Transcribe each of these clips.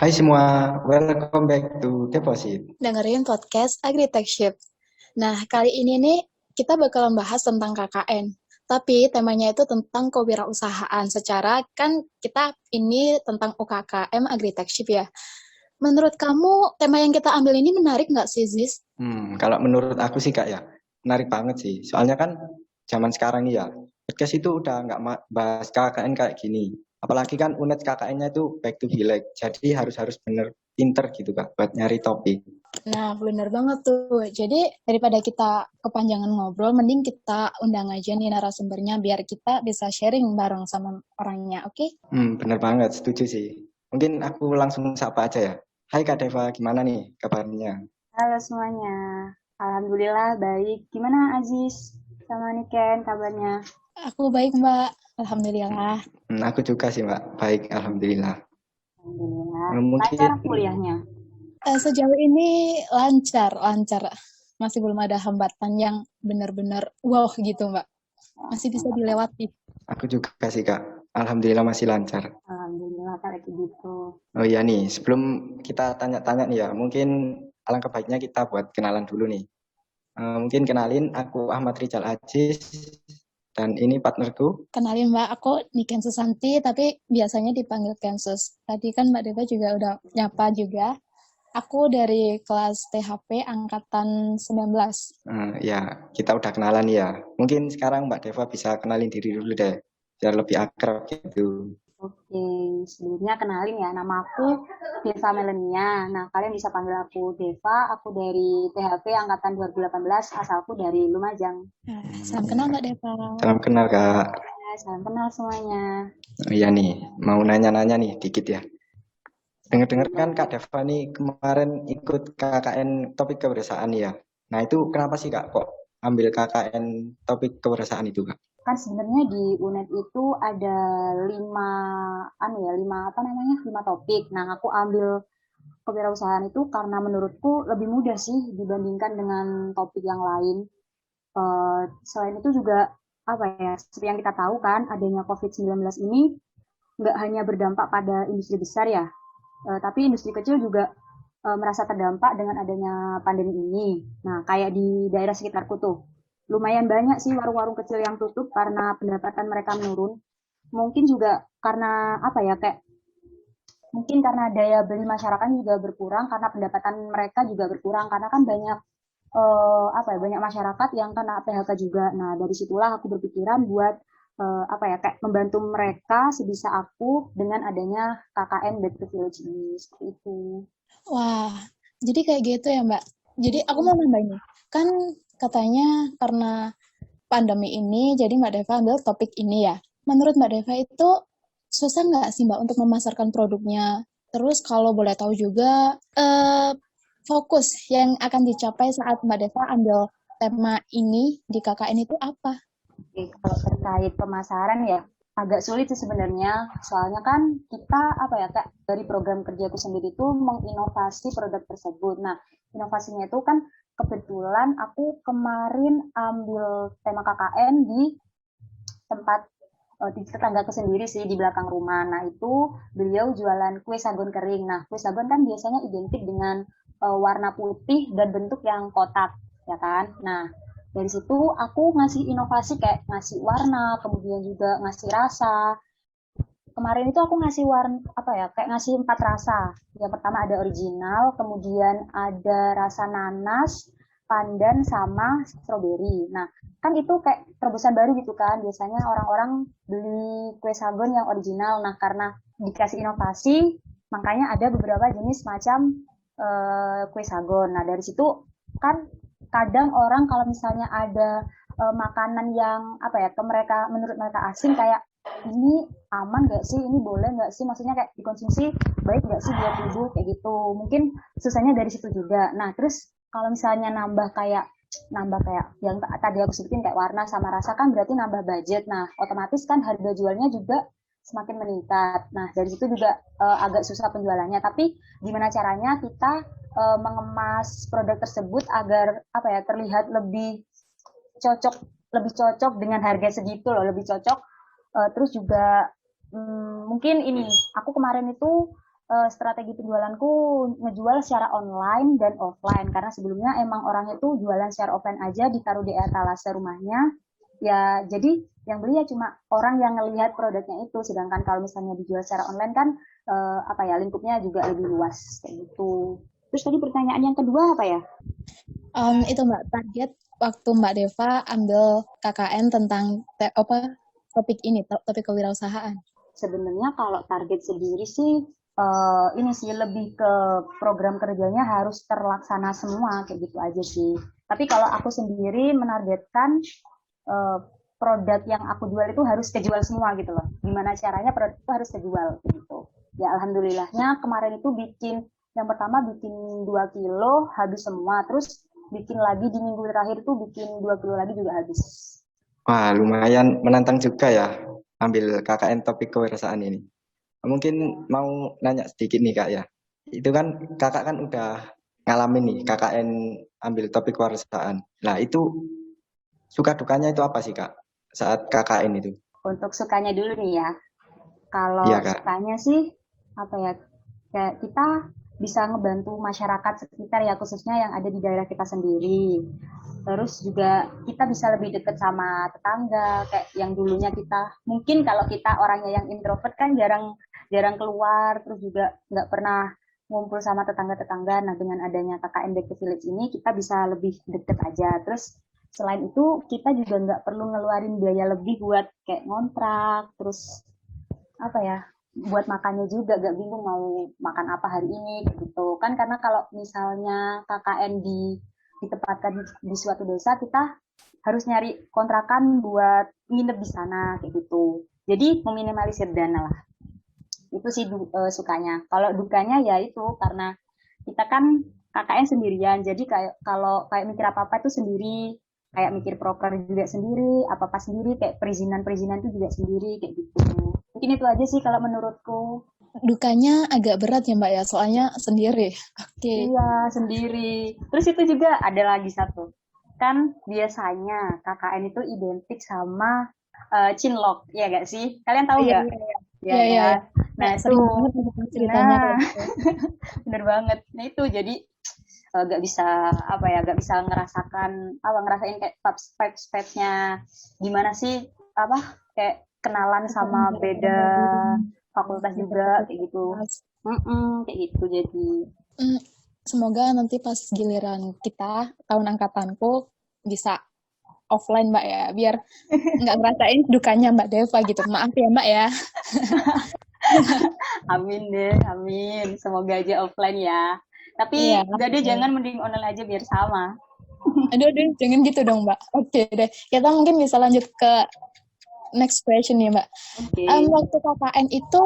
Hai semua, welcome back to Deposit. Dengerin podcast Agritechship. Nah, kali ini nih kita bakalan bahas tentang KKN. Tapi temanya itu tentang kewirausahaan. Secara kan kita ini tentang UKKM Agritechship ya. Menurut kamu tema yang kita ambil ini menarik nggak sih, Ziz? Kalau menurut aku sih Kak ya, menarik banget sih. Soalnya kan zaman sekarang nih ya, podcast itu udah nggak bahas KKN kayak gini. Apalagi kan unit KKN-nya itu back to village. Jadi harus bener pinter gitu Kak buat nyari topik. Nah, bener banget tuh. Jadi daripada kita kepanjangan ngobrol, mending kita undang aja nih narasumbernya biar kita bisa sharing bareng sama orangnya, oke? Bener banget, setuju sih. Mungkin aku langsung sapa aja ya. Hai Kak Deva, gimana nih kabarnya? Halo semuanya, Alhamdulillah baik. Gimana Aziz sama Niken kabarnya? Aku baik, Mbak. Alhamdulillah. Aku juga sih Mbak, baik Alhamdulillah. Alhamdulillah. Lancar Mungkin kuliahnya? Sejauh ini lancar. Masih belum ada hambatan yang benar-benar wow gitu, Mbak. Masih bisa dilewati. aku juga sih Kak, Alhamdulillah masih lancar. Alhamdulillah kayak gitu. Oh iya nih, sebelum kita tanya-tanya nih ya, mungkin alangkah baiknya kita buat kenalan dulu nih. Mungkin kenalin, aku Ahmad Rizal Aziz, dan ini partnerku. Kenalin, Mbak, aku Niken Susanti, tapi biasanya dipanggil Kensus. Tadi kan Mbak Deva juga udah nyapa juga. Aku dari kelas THP angkatan 19. Ya, kita udah kenalan nih ya. Mungkin sekarang Mbak Deva bisa kenalin diri dulu deh, biar lebih akrab gitu. Oke, sebelumnya kenalin ya, nama aku Deva Melania. Nah, kalian bisa panggil aku Deva, aku dari THP angkatan 2018, asalku dari Lumajang. Salam kenal, Mbak Deva. Salam kenal Kak. Ya, salam kenal semuanya. Oh iya nih, mau nanya-nanya nih dikit ya. Dengar-dengar kan Kak Deva nih kemarin ikut KKN topik kebersihan ya. Nah itu kenapa sih Kak kok ambil KKN topik kebersihan itu Kak? Kan sebenarnya di UNED itu ada lima, lima topik. Nah, aku ambil kewirausahaan itu karena menurutku lebih mudah sih dibandingkan dengan topik yang lain. Selain itu juga apa ya, seperti yang kita tahu kan, adanya COVID-19 ini nggak hanya berdampak pada industri besar ya, tapi industri kecil juga merasa terdampak dengan adanya pandemi ini. Nah, kayak di daerah sekitarku tuh, lumayan banyak sih warung-warung kecil yang tutup karena pendapatan mereka menurun. Mungkin juga karena apa ya, kayak mungkin karena daya beli masyarakat juga berkurang karena pendapatan mereka juga berkurang karena kan banyak banyak masyarakat yang kena PHK juga. Nah, dari situlah aku berpikiran buat kayak membantu mereka sebisa aku dengan adanya KKN Back to Village ini seperti itu. Wah, jadi kayak gitu ya, Mbak. Jadi aku mau nambahin nih. Kan katanya karena pandemi ini, jadi Mbak Deva ambil topik ini ya. Menurut Mbak Deva itu susah nggak sih Mbak untuk memasarkan produknya? Terus kalau boleh tahu juga, fokus yang akan dicapai saat Mbak Deva ambil tema ini di KKN itu apa? Oke, kalau terkait pemasaran ya agak sulit sih sebenarnya. Soalnya kan kita apa ya Kak, dari program kerjaku sendiri itu menginovasi produk tersebut. Nah, inovasinya itu kan kebetulan aku kemarin ambil tema KKN di tempat di tetanggaku sendiri sih di belakang rumah. Nah, itu beliau jualan kue sagon kering. Nah, kue sagon kan biasanya identik dengan warna putih dan bentuk yang kotak, ya kan? Nah, dari situ aku ngasih inovasi kayak ngasih warna, kemudian juga ngasih rasa. Kemarin itu aku ngasih warna apa ya, kayak ngasih 4 rasa. Yang pertama ada original, kemudian ada rasa nanas, pandan sama stroberi. Nah, kan itu kayak terobosan baru gitu kan. Biasanya orang-orang beli kue sagon yang original. Nah, karena dikasih inovasi, makanya ada beberapa jenis macam kue sagon. Nah, dari situ kan kadang orang kalau misalnya ada makanan yang apa ya, ke mereka menurut mereka asing kayak ini aman nggak sih, ini boleh nggak sih, maksudnya kayak dikonsumsi baik nggak sih buat tubuh kayak gitu. Mungkin susahnya dari situ juga. Nah, terus kalau misalnya nambah kayak yang tadi aku sebutin kayak warna sama rasa kan berarti nambah budget. Nah, otomatis kan harga jualnya juga semakin meningkat. Nah, dari situ juga agak susah penjualannya. Tapi gimana caranya kita mengemas produk tersebut agar apa ya, terlihat cocok lebih cocok dengan harga segitu loh, lebih cocok. Terus juga mungkin ini aku kemarin itu strategi penjualanku ngejual secara online dan offline karena sebelumnya emang orangnya tuh jualan secara offline aja ditaruh di etalase rumahnya ya jadi yang beli ya cuma orang yang ngelihat produknya itu sedangkan kalau misalnya dijual secara online kan lingkupnya juga lebih luas kayak gitu. Terus tadi pertanyaan yang kedua apa ya? Itu Mbak, target waktu Mbak Deva ambil KKN tentang topik ini, topik kewirausahaan. Sebenarnya kalau target sendiri sih ini sih lebih ke program kerjanya harus terlaksana semua kayak gitu aja sih. Tapi kalau aku sendiri menargetkan produk yang aku jual itu harus kejual semua gitu loh. Gimana caranya produk itu harus kejual gitu. Ya alhamdulillahnya kemarin itu yang pertama bikin 2 kilo habis semua, terus bikin lagi di minggu terakhir tuh bikin 2 kilo lagi juga habis. Wah, lumayan menantang juga ya ambil KKN topik kewirausahaan ini. Mungkin mau nanya sedikit nih Kak ya. Itu kan Kakak kan udah ngalamin nih KKN ambil topik kewirausahaan. Nah, itu suka dukanya itu apa sih Kak saat KKN itu? Untuk sukanya dulu nih ya. Iya Kalau Kak. sukanya sih kayak kita bisa ngebantu masyarakat sekitar ya khususnya yang ada di daerah kita sendiri. Terus juga kita bisa lebih dekat sama tetangga kayak yang dulunya kita mungkin kalau kita orangnya yang introvert kan jarang jarang keluar terus juga nggak pernah ngumpul sama tetangga-tetangga. Nah dengan adanya KKN Back to Village ini kita bisa lebih deket aja. Terus selain itu kita juga nggak perlu ngeluarin biaya lebih buat kayak ngontrak terus buat makannya juga gak bingung mau makan apa hari ini gitu kan karena kalau misalnya KKN ditempatkan di suatu desa kita harus nyari kontrakan buat nginep di sana kayak gitu jadi meminimalisir dana lah itu sih sukanya kalau dukanya ya itu karena kita kan KKN sendirian jadi kayak mikir apa-apa itu sendiri kayak mikir proker juga sendiri apa-apa sendiri kayak perizinan itu juga sendiri kayak gitu mungkin itu aja sih kalau menurutku. Dukanya agak berat ya Mbak ya, soalnya sendiri. Oke. Iya sendiri terus itu juga ada lagi satu kan biasanya KKN itu identik sama cinlok ya gak sih kalian tahu Iya, nggak iya, iya. ya Iya, iya, kan iya. nah Kayak itu sering banget dengar ceritanya nah kayak gitu. bener banget nah itu jadi gak bisa gak bisa ngerasain kayak vibes-nya gimana sih kayak kenalan sama beda fakultas juga kayak gitu. Kayak gitu jadi. Semoga nanti pas giliran kita, tahun angkatanku, bisa offline Mbak ya, biar nggak ngerasain dukanya Mbak Deva gitu. Maaf ya Mbak ya. Amin deh, amin. Semoga aja offline ya. Iya. Tapi udah deh jangan mending online aja biar sama. Aduh, jangan gitu dong Mbak. Oke deh, kita mungkin bisa lanjut ke next question ya Mbak. Oke. Waktu KKN itu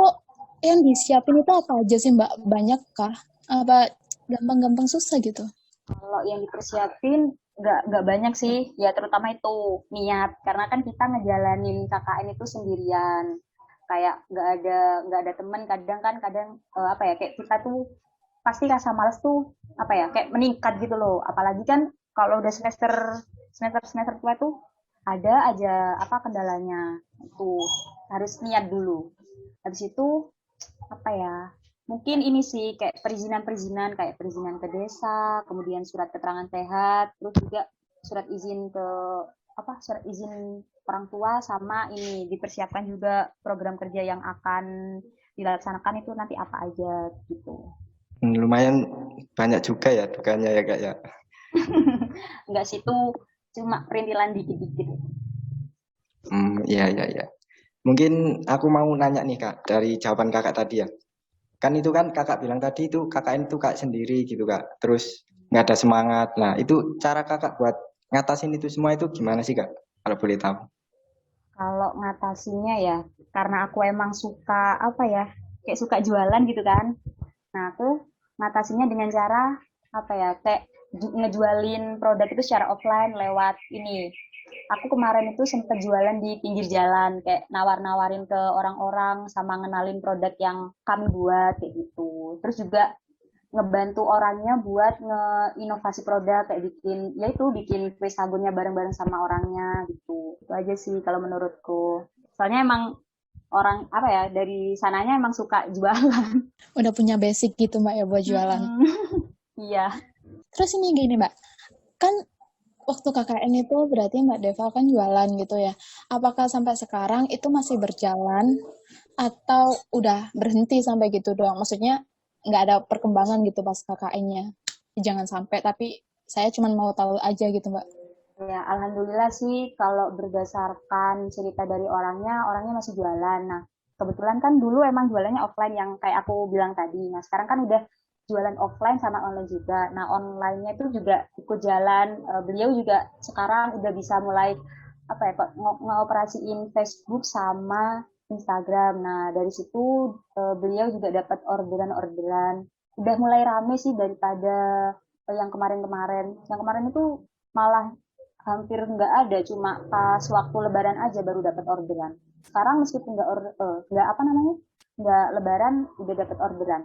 yang disiapin itu apa aja sih Mbak? Banyak kah? Apa gampang-gampang susah gitu? Kalau yang dipersiapin nggak banyak sih, ya terutama itu niat karena kan kita ngejalanin KKN itu sendirian, kayak nggak ada teman kadang kayak kita tuh pasti rasa malas tuh kayak meningkat gitu loh, apalagi kan kalau udah semester tua tuh ada aja kendalanya itu harus niat dulu, habis itu apa ya mungkin ini sih kayak perizinan kayak perizinan ke desa kemudian surat keterangan sehat terus juga surat izin surat izin orang tua sama ini dipersiapkan juga program kerja yang akan dilaksanakan itu nanti apa aja gitu. Lumayan banyak juga ya dukanya ya Kak ya. Enggak sih itu cuma perintilan dikit-dikit. Iya iya iya. Mungkin aku mau nanya nih Kak dari jawaban Kakak tadi ya. Kan itu kan Kakak bilang tadi itu KKN itu Kak sendiri gitu Kak. Terus nggak ada semangat. Nah, itu cara Kakak buat ngatasin itu semua itu gimana sih Kak? Kalau boleh tahu. Kalau ngatasinnya ya karena aku emang suka kayak suka jualan gitu kan. Nah, aku ngatasinnya dengan cara kayak ngejualin produk itu secara offline lewat ini. Aku kemarin itu sempat jualan di pinggir jalan, kayak nawar-nawarin ke orang-orang sama ngenalin produk yang kami buat kayak gitu. Terus juga ngebantu orangnya buat ngeinovasi produk kayak bikin kue sabunnya bareng-bareng sama orangnya gitu. Itu aja sih kalau menurutku. Soalnya emang orang apa ya, dari sananya emang suka jualan. Udah punya basic gitu Mbak ya buat jualan. Iya. Terus ini gini Mbak, kan waktu KKN itu berarti Mbak Deva kan jualan gitu ya. Apakah sampai sekarang itu masih berjalan atau udah berhenti sampai gitu doang? Maksudnya nggak ada perkembangan gitu pas KKN-nya. Jangan sampai, tapi saya cuma mau tahu aja gitu Mbak. Ya, alhamdulillah sih kalau berdasarkan cerita dari orangnya masih jualan. Nah, kebetulan kan dulu emang jualannya offline yang kayak aku bilang tadi. Nah, sekarang kan udah jualan offline sama online juga. Nah, online-nya itu juga ikut jalan. Beliau juga sekarang udah bisa mulai apa ya, kok ngoperasiin Facebook sama Instagram. Nah, dari situ beliau juga dapat orderan-orderan. Udah mulai rame sih daripada yang kemarin-kemarin. Yang kemarin itu malah hampir nggak ada, cuma pas waktu lebaran aja baru dapat orderan. Sekarang meskipun nggak apa namanya, nggak lebaran udah dapat orderan.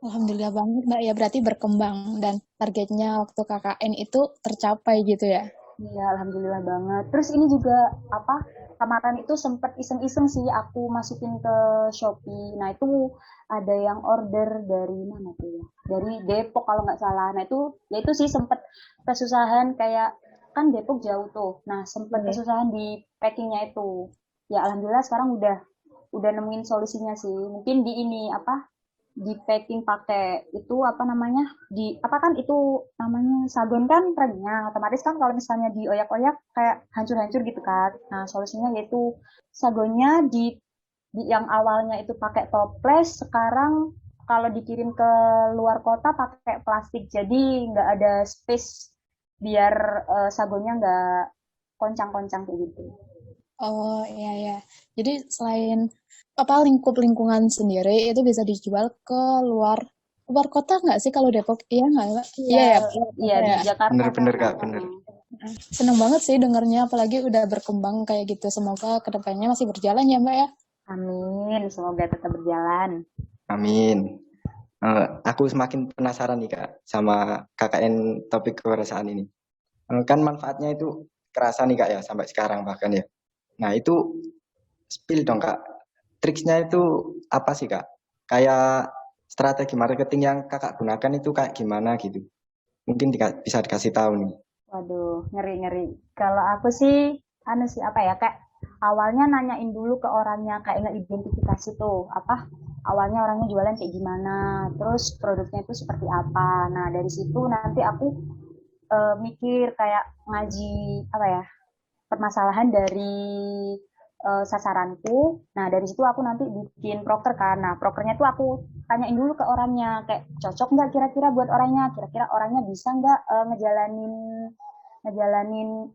Alhamdulillah banget Mbak ya, berarti berkembang dan targetnya waktu KKN itu tercapai gitu ya. Iya, alhamdulillah banget. Terus ini juga apa, kemarin itu sempet iseng-iseng sih aku masukin ke Shopee. Nah itu ada yang order dari mana tuh ya? Dari Depok kalau nggak salah. Nah itu ya itu sih sempet kesusahan, kayak kan Depok jauh tuh. Nah sempet kesusahan di packingnya itu. Ya alhamdulillah sekarang udah nemuin solusinya sih. Mungkin di ini apa, di packing pakai itu apa namanya, di apa kan itu namanya sabun kan renyah, otomatis kan kalau misalnya dioyak-oyak kayak hancur-hancur gitu kan. Nah solusinya yaitu sabunnya di yang awalnya itu pakai toples, sekarang kalau dikirim ke luar kota pakai plastik, jadi nggak ada space biar sabunnya nggak koncang-koncang kayak gitu. Oh iya ya. Jadi selain apa lingkungan sendiri itu bisa dijual ke luar luar kota nggak sih kalau Depok? Iya nggak Mbak? Iya Iya, ya, luar iya kota di ya. Jakarta Bener-bener kan. Kak, bener. Seneng banget sih dengernya, apalagi udah berkembang kayak gitu. Semoga kedepannya masih berjalan ya Mbak ya. Amin, semoga tetap berjalan. Amin. Aku semakin penasaran nih Kak sama KKN topik kewarganegaraan ini. Kan manfaatnya itu kerasa nih Kak ya sampai sekarang bahkan ya. Nah itu spill dong Kak. Triksnya itu apa sih Kak? Kayak strategi marketing yang Kakak gunakan itu kayak gimana gitu? Mungkin bisa dikasih tahu nih. Waduh, ngeri-ngeri. Kalau aku sih, anu sih apa ya, kayak awalnya nanyain dulu ke orangnya, kayak ngeidentifikasi tuh, apa, awalnya orangnya jualan kayak gimana, terus produknya itu seperti apa. Nah, dari situ nanti aku mikir kayak ngaji, apa ya, permasalahan dari sasaranku. Nah, dari situ aku nanti bikin proker kan. Nah, prokernya tuh aku tanyain dulu ke orangnya, kayak cocok nggak kira-kira buat orangnya, kira-kira orangnya bisa nggak ngejalanin ngejalanin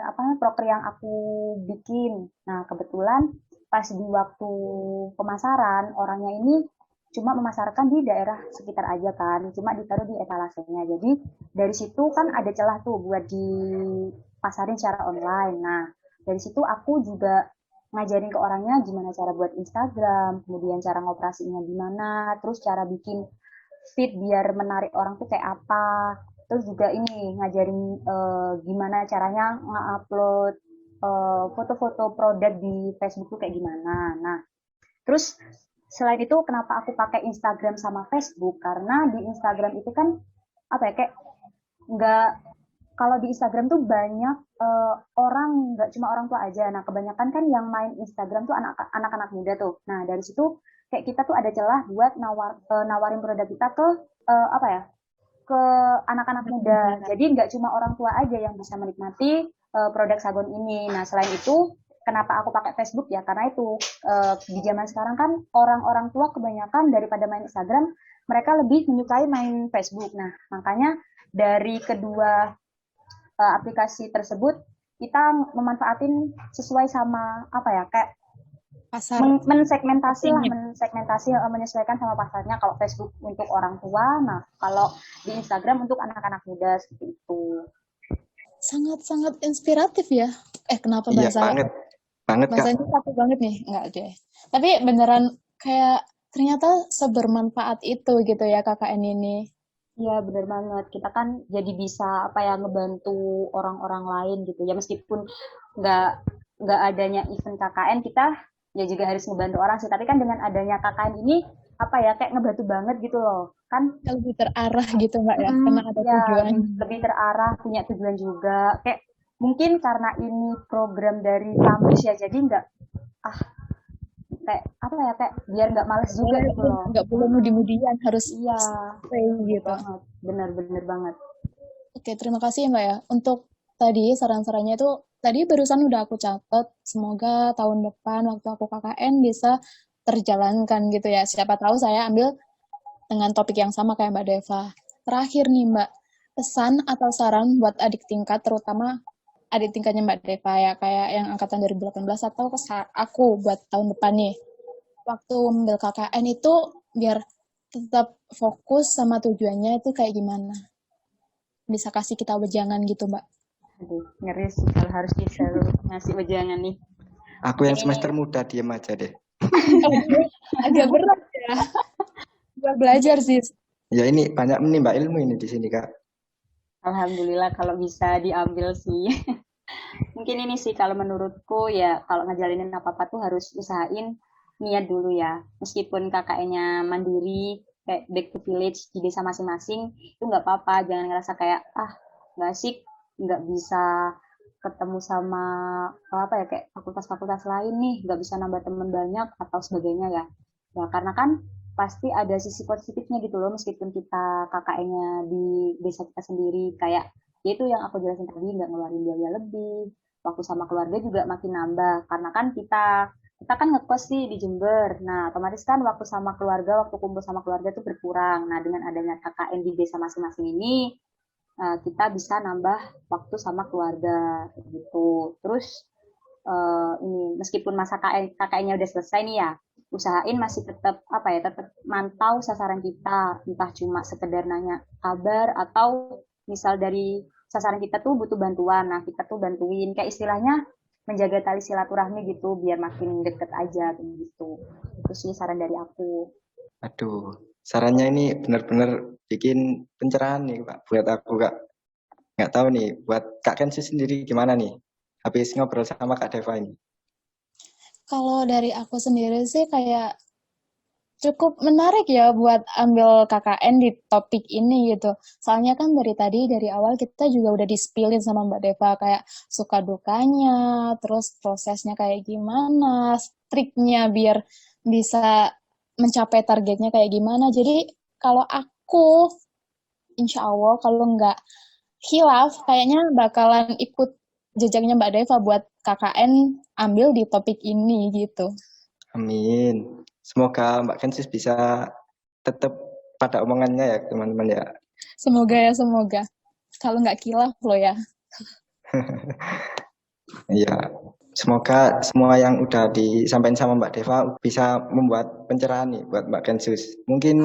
apa namanya, proker yang aku bikin. Nah, kebetulan pas di waktu pemasaran, orangnya ini cuma memasarkan di daerah sekitar aja kan, cuma ditaruh di etalasenya. Jadi dari situ kan ada celah tuh buat dipasarin secara online. Nah, dari situ aku juga ngajarin ke orangnya gimana cara buat Instagram, kemudian cara ngoperasinya gimana, terus cara bikin feed biar menarik orang tuh kayak apa. Terus juga ini ngajarin gimana caranya nge-upload foto-foto produk di Facebook tuh kayak gimana. Nah, terus selain itu kenapa aku pakai Instagram sama Facebook? Karena di Instagram itu kan apa ya, kayak nggak, kalau di Instagram tuh banyak orang, nggak cuma orang tua aja. Nah, kebanyakan kan yang main Instagram tuh anak-anak muda tuh. Nah, dari situ kayak kita tuh ada celah buat nawarin produk kita ke apa ya, ke anak-anak muda. Jadi nggak cuma orang tua aja yang bisa menikmati produk sabun ini. Nah, selain itu kenapa aku pakai Facebook ya? Karena itu di zaman sekarang kan orang-orang tua kebanyakan daripada main Instagram, mereka lebih menyukai main Facebook. Nah, makanya dari kedua aplikasi tersebut kita memanfaatin sesuai sama apa ya, kayak Pasar. mensegmentasi menyesuaikan sama pasarnya. Kalau Facebook untuk orang tua, nah kalau di Instagram untuk anak-anak muda seperti itu. Sangat-sangat inspiratif ya. Kenapa Iya banget Kak. bahasanya satu banget nih? Enggak deh. Tapi beneran kayak ternyata sebermanfaat itu gitu ya KKN ini. Iya benar banget. Kita kan jadi bisa apa ya, ngebantu orang-orang lain gitu. Ya meskipun nggak nggak adanya event KKN, kita ya juga harus ngebantu orang sih. Tapi kan dengan adanya KKN ini apa ya kayak ngebantu banget gitu loh. Kan Lebih terarah gitu Mbak ya, karena ada ya tujuan. lebih terarah, punya tujuan juga. Kayak mungkin karena ini program dari kampus ya, jadi nggak ah kayak apa ya kayak biar nggak males juga gitu loh. Nggak boleh mudi-mudian, harus Iya, stay gitu. banget, bener-bener banget. Oke, terima kasih ya Mbak ya. Untuk tadi saran-sarannya itu, tadi barusan udah aku catat, semoga tahun depan waktu aku KKN bisa terjalankan gitu ya. Siapa tahu saya ambil dengan topik yang sama kayak Mbak Deva. Terakhir nih Mbak, pesan atau saran buat adik tingkat, terutama adik tingkatnya Mbak Deva ya, kayak yang angkatan 2018 atau aku buat tahun depan nih. Waktu ambil KKN itu biar tetap fokus sama tujuannya itu kayak gimana? Bisa kasih kita wejangan gitu Mbak. Aduh, ngeri sih kalau harus disuruh ngasih wejangan nih. Aku yang Ini semester muda diem aja deh. Agak berat ya. Buat belajar sih. Ya ini banyak menimba ilmu ini di sini Kak. alhamdulillah kalau bisa diambil sih. Mungkin ini sih kalau menurutku ya kalau ngejalinin apa-apa tuh harus usahain niat dulu ya. Meskipun kakaknya mandiri, kayak back to village di desa masing-masing, itu nggak apa-apa. Jangan ngerasa kayak, nggak asik, nggak bisa ketemu sama apa ya kayak fakultas-fakultas lain nih, nggak bisa nambah teman banyak atau sebagainya ya. Ya karena kan pasti ada sisi positifnya gitu loh meskipun kita KKN-nya di desa kita sendiri kayak ya itu yang aku jelasin tadi nggak ngeluarin biaya lebih, waktu sama keluarga juga makin nambah karena kan kita kan ngekos sih di Jember. Nah, otomatis kan waktu sama keluarga, waktu kumpul sama keluarga itu berkurang. Nah, dengan adanya KKN di desa masing-masing ini, kita bisa nambah waktu sama keluarga gitu. Terus ini meskipun masa KKN-nya udah selesai nih ya, usahain masih tetap apa ya, tetap mantau sasaran kita, entah cuma sekedar nanya kabar atau misal dari sasaran kita tuh butuh bantuan, nah kita tuh bantuin kayak istilahnya menjaga tali silaturahmi gitu biar makin deket aja gitu. Itu sih saran dari aku. Aduh, sarannya ini benar-benar bikin pencerahan nih Pak buat aku Kak. Nggak tahu nih buat Kak Kensi sendiri gimana nih? Habis ngobrol sama Kak Deva ini. Kalau dari aku sendiri sih kayak cukup menarik ya buat ambil KKN di topik ini gitu. Soalnya kan dari awal kita juga udah di-spill-in sama Mbak Deva kayak suka dukanya, terus prosesnya kayak gimana, triknya biar bisa mencapai targetnya kayak gimana. Jadi kalau aku, insya Allah kalau nggak khilaf, kayaknya bakalan ikut jejaknya Mbak Deva buat KKN ambil di topik ini gitu. Amin. Semoga Mbak Kensis bisa tetap pada omongannya ya teman-teman ya. Semoga ya, semoga. Kalau nggak khilaf loh ya. Iya. Semoga semua yang udah disampaikan sama Mbak Deva bisa membuat pencerahan nih buat Mbak Kensus. Mungkin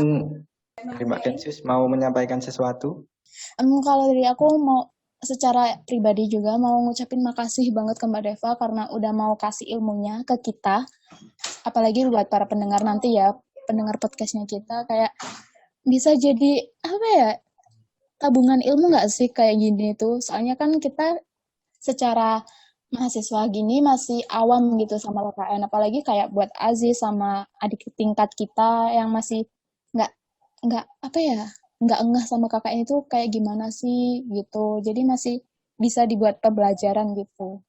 dari Mbak Kensus mau menyampaikan sesuatu? Kalau dari aku mau secara pribadi juga mau ngucapin makasih banget ke Mbak Deva karena udah mau kasih ilmunya ke kita. Apalagi buat para pendengar nanti ya, pendengar podcastnya kita kayak bisa jadi apa ya, tabungan ilmu nggak sih kayak gini tuh. Soalnya kan kita secara mahasiswa gini masih awam gitu sama KKN. Apalagi kayak buat Aziz sama adik tingkat kita yang masih nggak nggak apa ya, nggak ngeh sama KKN itu kayak gimana sih gitu. Jadi masih bisa dibuat pembelajaran gitu.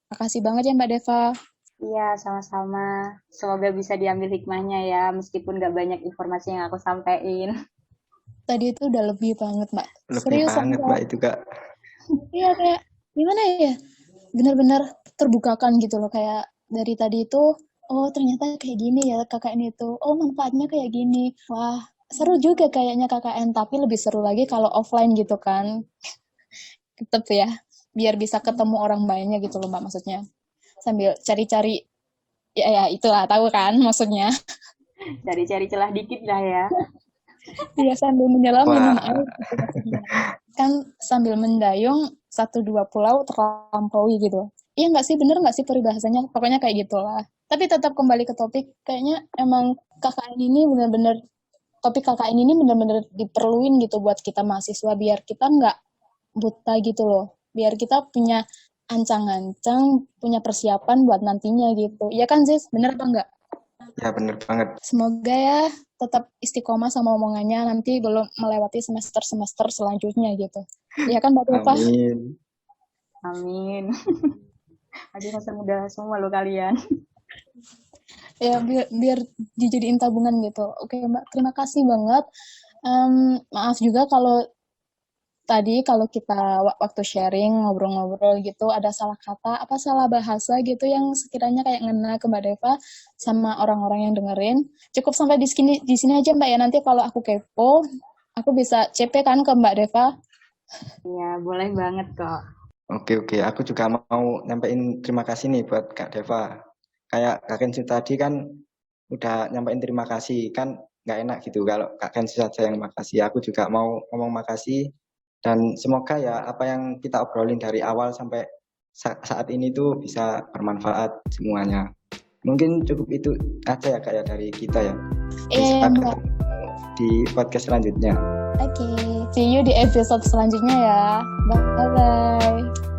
Makasih banget ya Mbak Deva. Iya, sama-sama. Semoga bisa diambil hikmahnya ya, meskipun nggak banyak informasi yang aku sampaikan. Tadi itu udah lebih banget Mbak. Lebih Serius banget Mbak. Mbak itu Kak. Iya kayak gimana ya? Benar-benar terbukakan gitu loh kayak dari tadi itu oh ternyata kayak gini ya KKN itu. Oh manfaatnya kayak gini. Wah, seru juga kayaknya KKN tapi lebih seru lagi kalau offline gitu kan. Tetep ya biar bisa ketemu orang banyak gitu loh Mbak maksudnya. Sambil cari-cari ya itulah tahu kan maksudnya. Cari-cari celah dikit lah ya. Iya sambil menyelam minum Wah, air gitu maksudnya. Kan sambil mendayung 1-2 pulau terlampaui gitu. Iya nggak sih, bener nggak sih peribahasanya? Pokoknya kayak gitulah. Tapi tetap kembali ke topik, kayaknya emang KKN ini bener-bener, topik KKN ini bener-bener diperluin gitu buat kita mahasiswa, biar kita nggak buta gitu loh. Biar kita punya ancang-ancang punya persiapan buat nantinya gitu. Iya kan Sis, bener apa enggak? Ya bener banget. Semoga ya tetap istiqomah sama omongannya nanti belum melewati semester-semester selanjutnya gitu. Iya kan Mbak Deva? Amin. Amin. Masih masa muda semua lo kalian. Ya biar dijadiin tabungan gitu. Oke Mbak, terima kasih banget. Maaf juga kalau tadi kalau kita waktu sharing ngobrol-ngobrol gitu ada salah kata apa salah bahasa gitu yang sekiranya kayak ngena ke Mbak Deva sama orang-orang yang dengerin. Cukup sampai di sini aja Mbak ya. Nanti kalau aku kepo, aku bisa CP kan ke Mbak Deva. Iya, boleh banget kok. Oke, aku juga mau nyampein terima kasih nih buat Kak Deva. Kayak Kak Kensu tadi kan udah nyampein terima kasih, kan nggak enak gitu kalau Kak Kensu saja yang makasih. Aku juga mau ngomong makasih dan semoga ya apa yang kita obrolin dari awal sampai saat ini tuh bisa bermanfaat semuanya. Mungkin cukup itu aja ya Kak ya dari kita ya. Iya Sampai Mbak. ketemu di podcast selanjutnya. Oke, see you di episode selanjutnya ya. Bye-bye.